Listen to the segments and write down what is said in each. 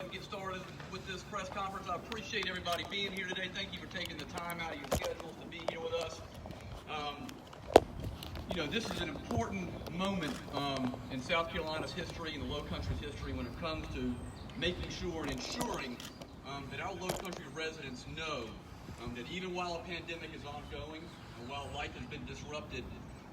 Get started with this press conference. I appreciate everybody being here today. Thank you for taking the time out of your schedules to be here with us. This is an important moment in South Carolina's history and the Low Country's history when it comes to making sure and ensuring that our Low Country residents know that even while a pandemic is ongoing and while life has been disrupted,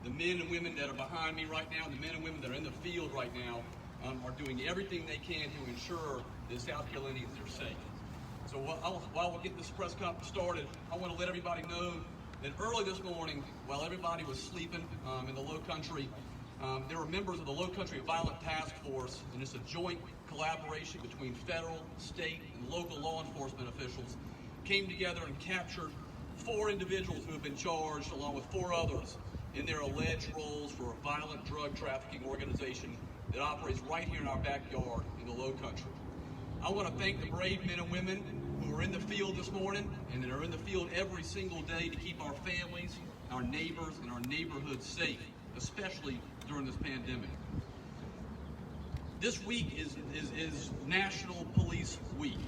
the men and women that are behind me right now, the men and women that are in the field right now, are doing everything they can to ensure that South Carolinians are safe. So while we get this press conference started, I want to let everybody know that early this morning, while everybody was sleeping in the Low Country, there were members of the Low Country Violent Task Force, and it's a joint collaboration between federal, state, and local law enforcement officials, came together and captured 4 individuals who have been charged, along with 4 others, in their alleged roles for a violent drug trafficking organization that operates right here in our backyard in the Low Country. I want to thank the brave men and women who are in the field this morning and that are in the field every single day to keep our families, our neighbors, and our neighborhoods safe, especially during this pandemic. This week is National Police Week.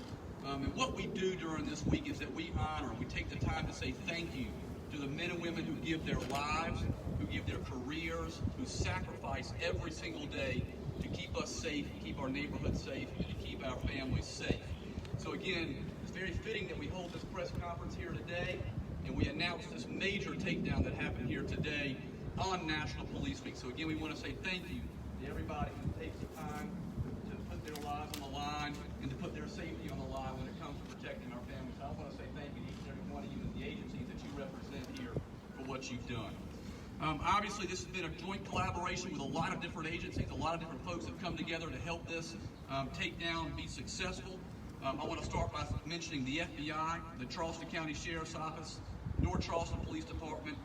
And what we do during this week is that we honor, we take the time to say thank you to the men and women who give their lives, who give their careers, who sacrifice every single day to keep us safe, to keep our neighborhoods safe, and to keep our families safe. So again, it's very fitting that we hold this press conference here today, and we announce this major takedown that happened here today on National Police Week. So again, we want to say thank you to everybody who takes the time to put their lives on the line and to put their safety on the line when it comes to protecting our families. So I want to say thank you to each and every one of you and the agencies that you represent here for what you've done. Obviously, this has been a joint collaboration with a lot of different agencies. A lot of different folks have come together to help this takedown be successful. I want to start by mentioning the FBI, the Charleston County Sheriff's Office, North Charleston Police Department,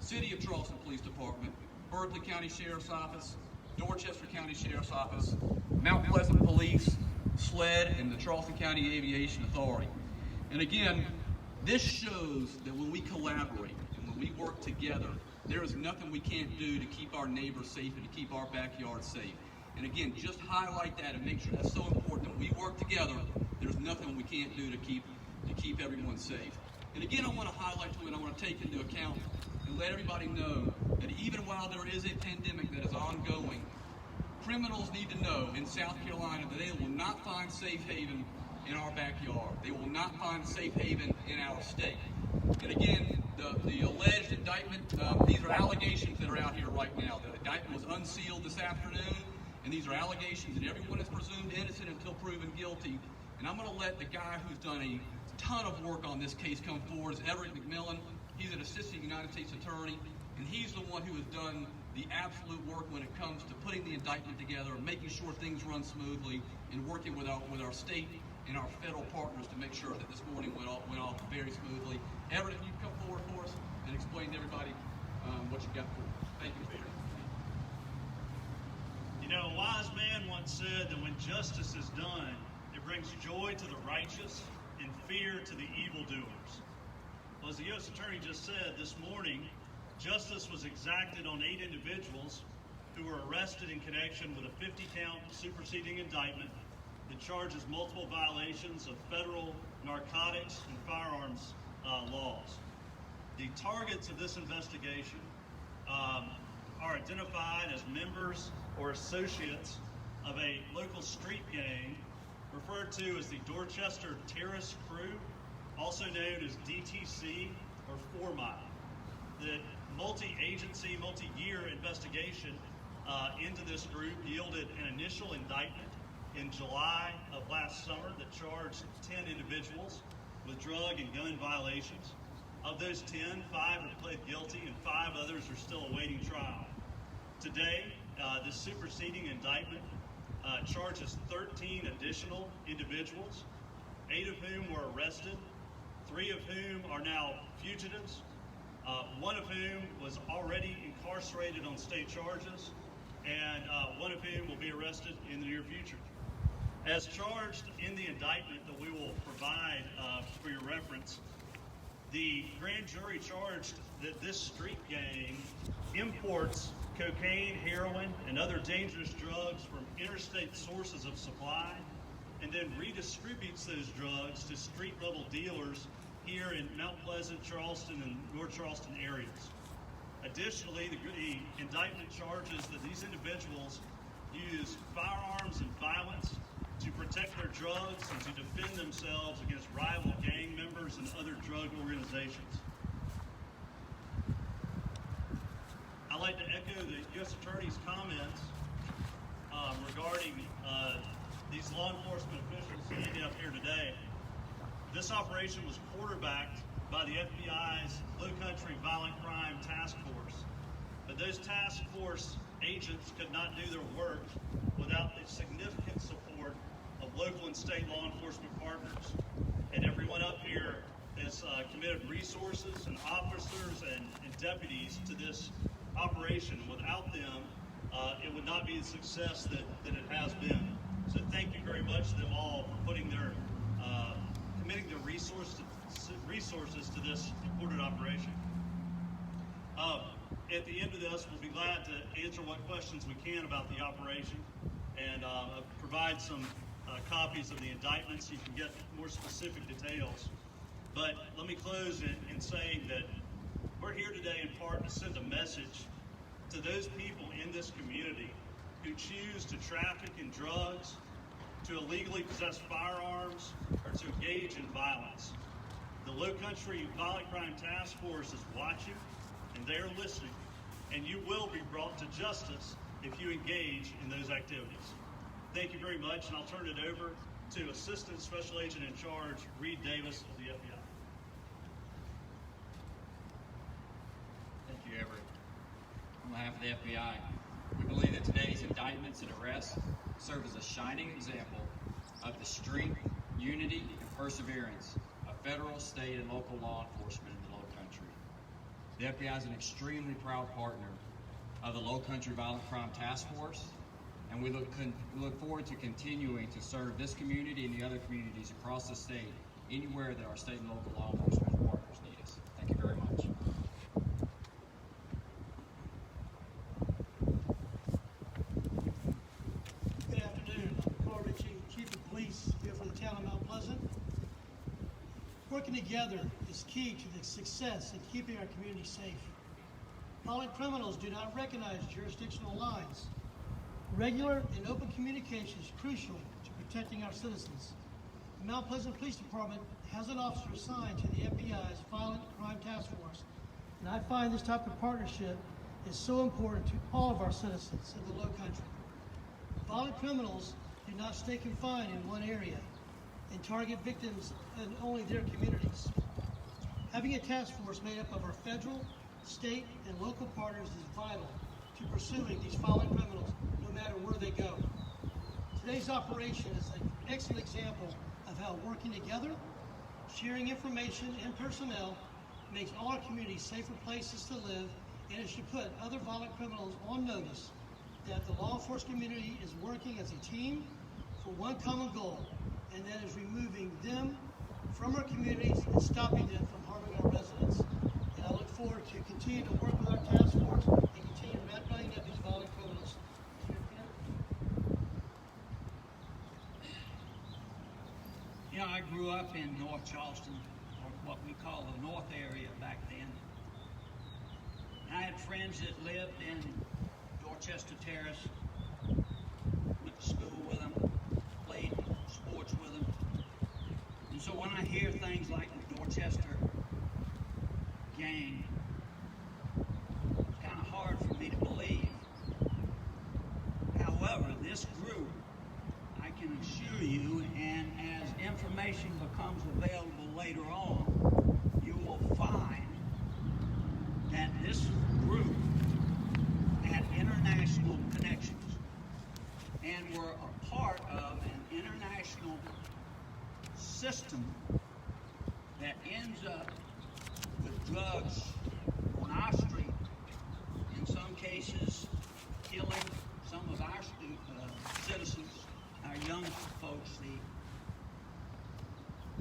City of Charleston Police Department, Berkeley County Sheriff's Office, Dorchester County Sheriff's Office, Mount Pleasant Police, SLED, and the Charleston County Aviation Authority. And again, this shows that when we collaborate and when we work together, there is nothing we can't do to keep our neighbors safe and to keep our backyard safe. And again, just highlight that and make sure that's so important. When we work together, there's nothing we can't do to keep everyone safe. And again, I want to highlight to it, I want to take into account and let everybody know that even while there is a pandemic that is ongoing, criminals need to know in South Carolina that they will not find safe haven in our backyard. They will not find safe haven in our state. And again, the alleged indictment, these are allegations that are out here right now. The indictment was unsealed this afternoon, and these are allegations, and everyone is presumed innocent until proven guilty. And I'm going to let the guy who's done a ton of work on this case come forward, is Everett McMillan. He's an assistant United States attorney, and he's the one who has done the absolute work when it comes to putting the indictment together, making sure things run smoothly, and working with our state and our federal partners to make sure that this morning went off very smoothly. Everett, if you come forward for us and explain to everybody what you got for us. Thank you, Peter. You know, a wise man once said that when justice is done, it brings joy to the righteous and fear to the evildoers. Well, as the U.S. Attorney just said, this morning, justice was exacted on 8 individuals who were arrested in connection with a 50-count superseding indictment that charges multiple violations of federal narcotics and firearms laws. The targets of this investigation are identified as members or associates of a local street gang referred to as the Dorchester Terrace Crew, also known as DTC or 4 Mile. The multi-agency, multi-year investigation into this group yielded an initial indictment in July of last summer that charged 10 individuals with drug and gun violations. Of those 10, 5 have pled guilty and 5 others are still awaiting trial. Today, this superseding indictment charges 13 additional individuals, 8 of whom were arrested, 3 of whom are now fugitives, 1 of whom was already incarcerated on state charges, and 1 of whom will be arrested in the near future. As charged in the indictment that we will provide for your reference, the grand jury charged that this street gang imports cocaine, heroin, and other dangerous drugs from interstate sources of supply and then redistributes those drugs to street-level dealers here in Mount Pleasant, Charleston, and North Charleston areas. Additionally, the indictment charges that these individuals use firearms and violence to protect their drugs and to defend themselves against rival gang members and other drug organizations. I'd like to echo the U.S. Attorney's comments regarding these law enforcement officials standing up here today. This operation was quarterbacked by the FBI's Low Country Violent Crime Task Force. But those task force agents could not do their work without the significant support of local and state law enforcement partners. And everyone up here has committed resources and officers and deputies to this operation. Without them, it would not be the success that it has been. So thank you very much to them all for putting their committing their resources to this important operation. At the end of this, we'll be glad to answer what questions we can about the operation and provide some copies of the indictments so you can get more specific details. But let me close in saying that we're here today in part to send a message to those people in this community who choose to traffic in drugs, to illegally possess firearms, or to engage in violence. The Low Country Violent Crime Task Force is watching, and they are listening, and you will be brought to justice if you engage in those activities. Thank you very much, and I'll turn it over to Assistant Special Agent in Charge, Reed Davis of the FBI. Thank you, Everett. On behalf of the FBI, we believe that today's indictments and arrests serve as a shining example of the strength, unity, and perseverance of federal, state, and local law enforcement in the Low Country. The FBI is an extremely proud partner of the Low Country Violent Crime Task Force, and we look forward to continuing to serve this community and the other communities across the state, anywhere that our state and local law enforcement partners need us. Thank you very much. Good afternoon. I'm McCoy, Chief of Police here from the town of Mount Pleasant. Working together is key to the success in keeping our community safe. Violent criminals do not recognize jurisdictional lines. Regular and open communication is crucial to protecting our citizens. The Mount Pleasant Police Department has an officer assigned to the FBI's Violent Crime Task Force, and I find this type of partnership is so important to all of our citizens in the Low Country. Violent criminals do not stay confined in one area and target victims in only their communities. Having a task force made up of our federal, state, and local partners is vital to pursuing these violent criminals no matter where they go. Today's operation is an excellent example of how working together, sharing information and personnel makes all our communities safer places to live, and it should put other violent criminals on notice that the law enforcement community is working as a team for one common goal, and that is removing them from our communities and stopping them from harming our residents. And I look forward to continue to work with our task force and continue running up these violent criminals. You know, I grew up in North Charleston, or what we call the North area back then. And I had friends that lived in Dorchester Terrace, went to school with them, played sports with them. And so when I hear things like the Dorchester gang, it's kind of hard for me to believe. However, this group, I can assure you, and as information becomes available later on, you will find that this group had international connections and were a part of an international system that ends up with drugs on our street, in some cases killing some of our citizens, our young folks. The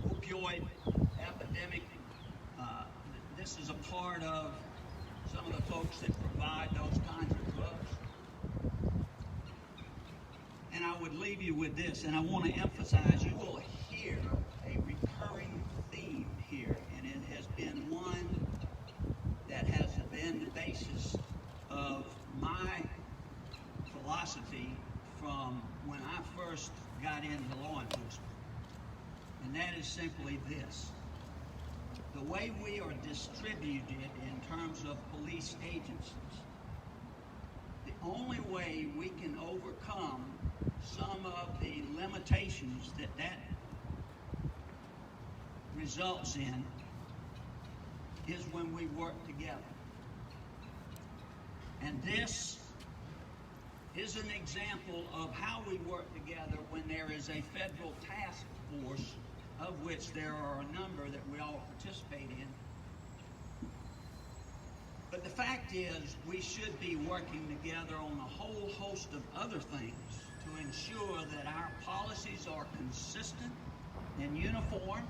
opioid epidemic, this is a part of some of the folks that provide those kinds of drugs. And I would leave you with this, and I want to emphasize, you will hear a recurring theme here, and it has been one that has been the basis of my philosophy from when I first got into law enforcement. And that is simply this. The way we are distributed in terms of police agencies, the only way we can overcome some of the limitations that results in is when we work together. And this is an example of how we work together when there is a federal task force, of which there are a number that we all participate in. But the fact is, we should be working together on a whole host of other things to ensure that our policies are consistent and uniform,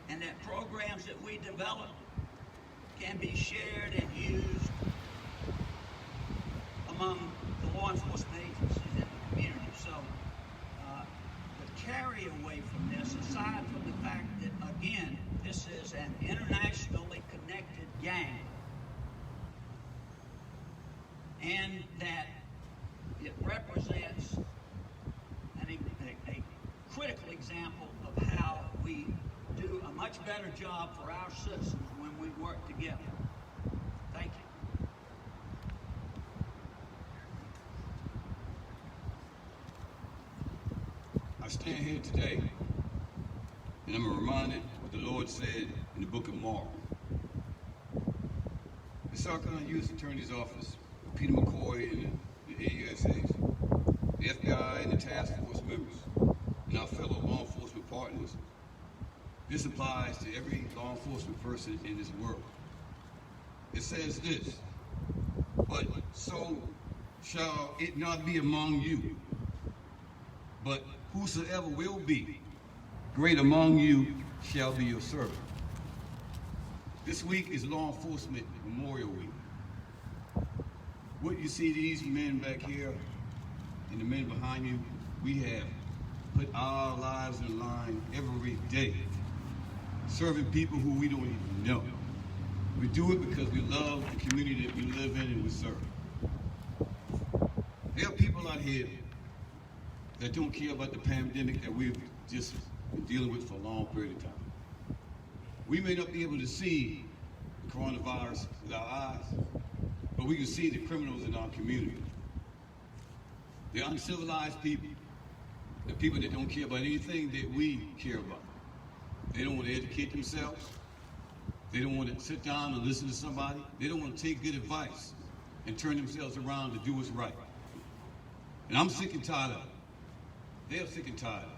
and that programs that we develop can be shared and used among the law enforcement agencies in the community. So the carry away from this, aside from the fact that, again, this is an internationally connected gang, and that it represents a critical example of how we do a much better job for our citizens when we work together. Thank you. I stand here today, and I'm reminded what the Lord said in the book of Mark. The South Carolina U.S. Attorney's Office, Peter McCoy and the AUSAs, the FBI and the task force members, and our fellow law enforcement partners, this applies to every law enforcement person in this world. It says this, but so shall it not be among you, but whosoever will be great among you shall be your servant. This week is Law Enforcement Memorial Week. What you see these men back here and the men behind you, we have put our lives in line every day, serving people who we don't even know. We do it because we love the community that we live in and we serve. There are people out here that don't care about the pandemic that we've just been dealing with for a long period of time. We may not be able to see the coronavirus with our eyes, but we can see the criminals in our community. The uncivilized people, the people that don't care about anything that we care about. They don't want to educate themselves. They don't want to sit down and listen to somebody. They don't want to take good advice and turn themselves around to do what's right. And I'm sick and tired of it. They're sick and tired of it.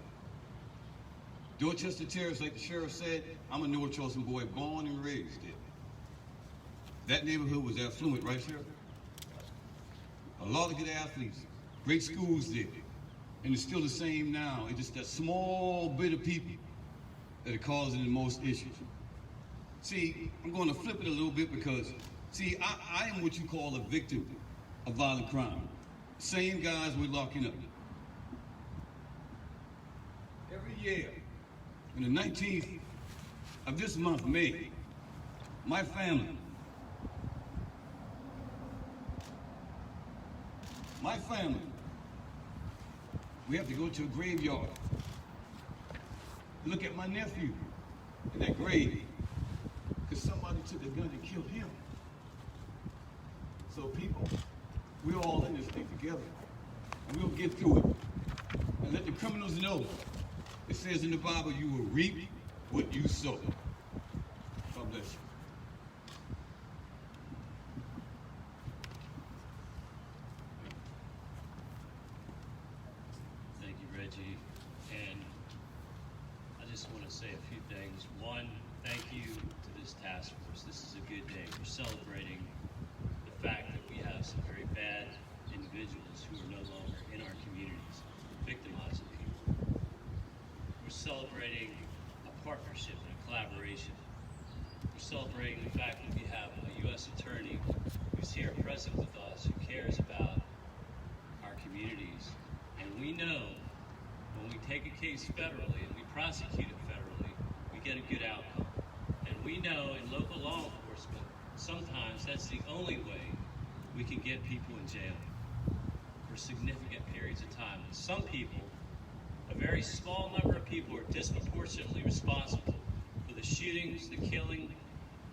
Dorchester Terrace, like the sheriff said, I'm a North Charleston boy, born and raised there. That neighborhood was affluent, right, Sheriff? A lot of good athletes, great schools there. And it's still the same now. It's just that small bit of people that are causing the most issues. See, I'm going to flip it a little bit because, see, I am what you call a victim of violent crime. Same guys we're locking up. Every year, on the 19th of this month, May, my family, we have to go to a graveyard. Look at my nephew in that grave, because somebody took a gun and killed him. So people, we're all in this thing together, and we'll get through it. And let the criminals know, it says in the Bible, you will reap what you sow. God bless you. Thank you, Reggie. And I just want to say a few things. One, thank you to this task force. This is a good day. We're celebrating the fact that we have some very bad individuals who are no longer in our communities, victimizing people. We're celebrating a partnership and a collaboration. We're celebrating the fact that we have a U.S. attorney who's here present with us, who cares about our communities, And we know when we take a case federally and we prosecute it federally, we get a good outcome. And we know in local law enforcement, sometimes that's the only way we can get people in jail for significant periods of time. And some people, a very small number of people, are disproportionately responsible for the shootings, the killing,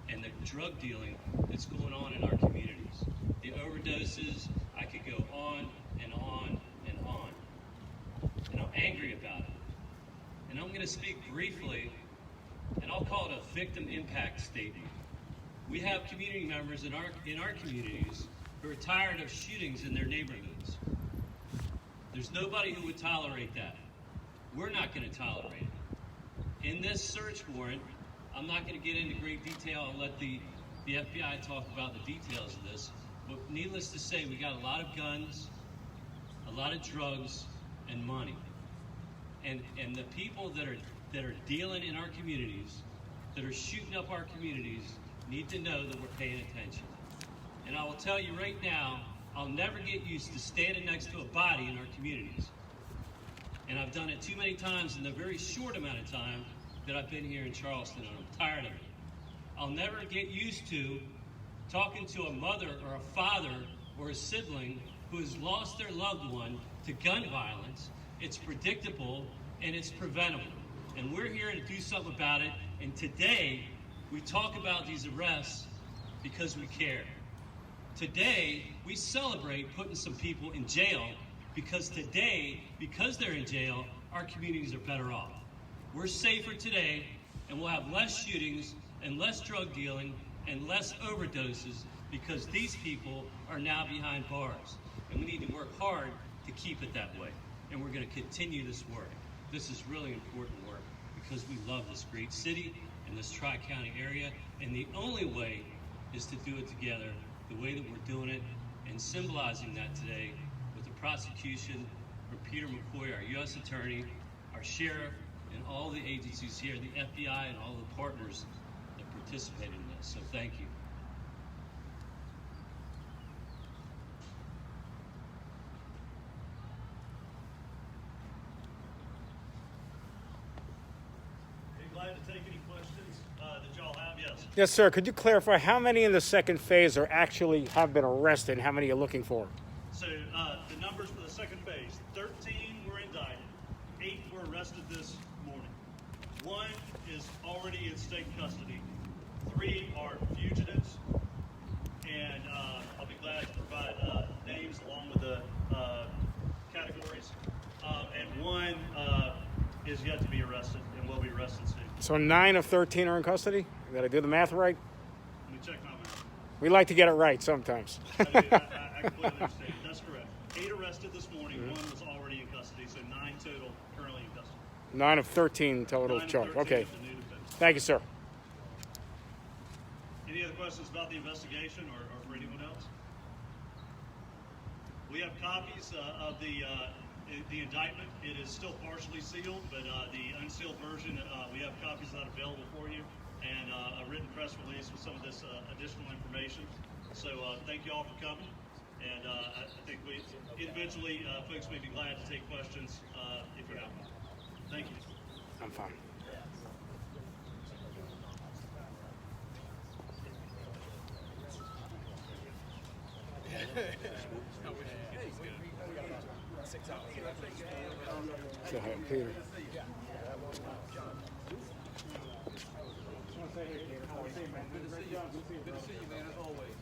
and the drug dealing that's going on in our communities. The overdoses, I could go on and on and on. And I'm angry about it. And I'm going to speak briefly, and I'll call it a victim impact statement. We have community members in our communities who are tired of shootings in their neighborhoods. There's nobody who would tolerate that. We're not going to tolerate it. In this search warrant, I'm not going to get into great detail. I'll let the FBI talk about the details of this. But needless to say, we got a lot of guns, a lot of drugs, and money. And the people that are dealing in our communities, that are shooting up our communities, need to know that we're paying attention. And I will tell you right now, I'll never get used to standing next to a body in our communities. And I've done it too many times in the very short amount of time that I've been here in Charleston, and I'm tired of it. I'll never get used to talking to a mother or a father or a sibling who has lost their loved one to gun violence. It's predictable and it's preventable. And we're here to do something about it. And today, we talk about these arrests because we care. Today, we celebrate putting some people in jail because today, because they're in jail, our communities are better off. We're safer today, and we'll have less shootings and less drug dealing and less overdoses because these people are now behind bars. And we need to work hard to keep it that way. And we're going to continue this work. This is really important work because we love this great city and this Tri-County area. And the only way is to do it together the way that we're doing it, and symbolizing that today with the prosecution from Peter McCoy, our U.S. Attorney, our Sheriff, and all the agencies here, the FBI and all the partners that participate in this. So thank you. Be glad to take any questions that y'all have. Yes. Yes, sir. Could you clarify how many in the second phase are actually have been arrested and how many you're looking for? So the numbers for the second phase: 13 were indicted, 8 were arrested this morning. 1 is already in state custody. 3 are fugitives, and I'll be glad to provide names along with the categories. And 1 is yet to be arrested and will be arrested soon. So 9 of 13 are in custody? Did I do the math right? Let me check my math. We like to get it right sometimes. I completely understand. That's correct. 8 arrested this morning. 1 was already in custody, so 9 total currently in custody. 9 of 13 total 9 of charge. 13 Okay. of the new defendants. Thank you, sir. Any other questions about the investigation or for anyone else? We have copies of the indictment. It is still partially sealed, but the unsealed version, we have copies of that available for you, and a written press release with some of this additional information. So thank you all for coming, and I think we individually, folks may be glad to take questions if you have them. Thank you. I'm fine. Say hi, I'm Peter. Good to see you, man, as always.